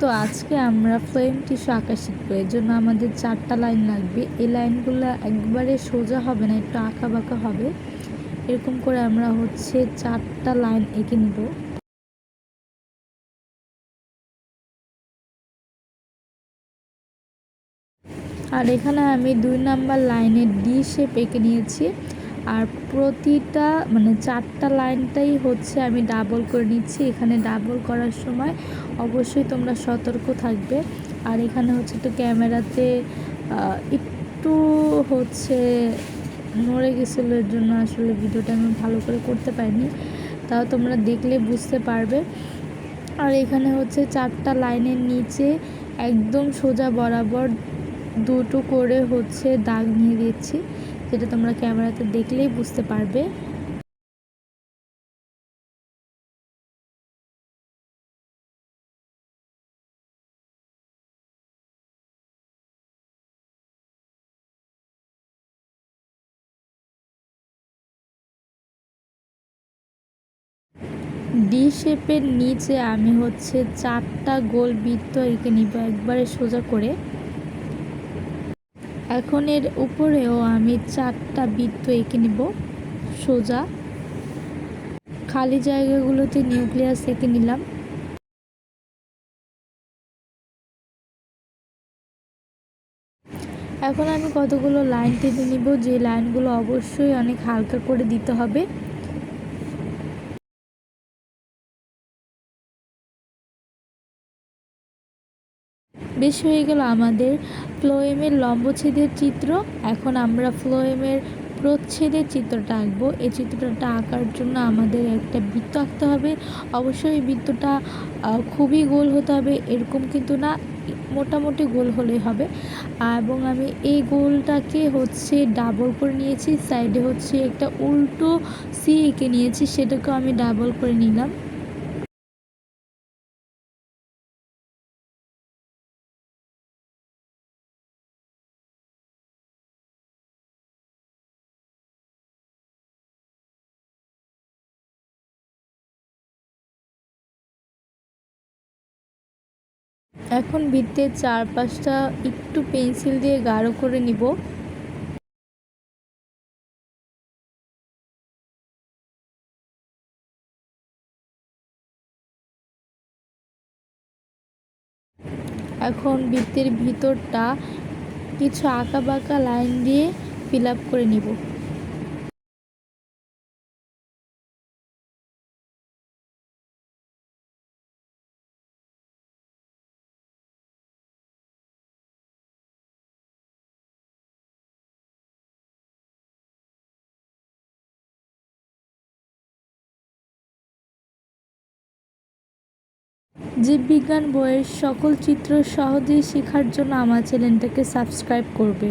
তো আজকে আমরা ফ্লোয়েম টিস্যু আঁকা শিখবো। এর জন্য আমাদের 4টা লাইন লাগবে। এই লাইনগুলো একবারে সোজা হবে না, একটু আঁকা বাঁকা হবে। এরকম করে আমরা 4টা লাইন এঁকে নিব। আর এখানে আমি 2 নাম্বার লাইনে ডি শেপ এঁকে নিয়েছি। আর প্রতিটা 4টা লাইনটাই আমি ডাবল করে নিচ্ছি। এখানে ডাবল করার সময় অবশ্যই তোমরা সতর্ক থাকবে। আর এখানে একটু ক্যামেরাতে একটু নড়ে গেছিলো, এর জন্য আসলে ভিডিওটা আমি ভালো করে করতে পারিনি, তাও তোমরা দেখলে বুঝতে পারবে। আর এখানে 4টা লাইনের নিচে একদম সোজা বরাবর দুটো করে দাগ নিয়ে দিচ্ছি, যেটা তোমরা ক্যামেরাতে দেখলেই বুঝতে পারবে। ডি শেপের নিচে আমি 4টা গোল বৃত্ত এঁকে নিব একবারে সোজা করে। এখন এর উপরেও আমি 4টা বৃত্ত এঁকে নিব সোজা। খালি জায়গাগুলোতে নিউক্লিয়াস এঁকে নিলাম। এখন আমি কতগুলো লাইন টেনে নিব, যে লাইনগুলো অবশ্যই অনেক হালকা করে দিতে হবে। বেশ হয়ে গেল আমাদের ফ্লোয়েমের লম্বচ্ছেদের চিত্র। এখন আমরা ফ্লোয়েমের প্রচ্ছেদের চিত্রটা আঁকবো। এই চিত্রটা আঁকার জন্য আমাদের একটা বৃত্ত আঁকতে হবে। অবশ্যই এই বৃত্তটা খুবই গোল হতে হবে, এরকম কিন্তু না, মোটামুটি গোল হলেই হবে। এবং আমি এই গোলটাকে ডাবল করে নিয়েছি। সাইডে একটা উল্টো সি এঁকে নিয়েছি, সেটাকেও আমি ডাবল করে নিলাম। এখন বৃত্তের চারপাশটা একটু পেন্সিল দিয়ে গাঢ় করে নিব। এখন বৃত্তের ভিতরটা কিছু আঁকা বাঁকা লাইন দিয়ে ফিল আপ করে নিব। জীববিজ্ঞান বইয়ের সকল চিত্র সহজেই শেখার জন্য আমার চ্যানেলটাকে সাবস্ক্রাইব করবে।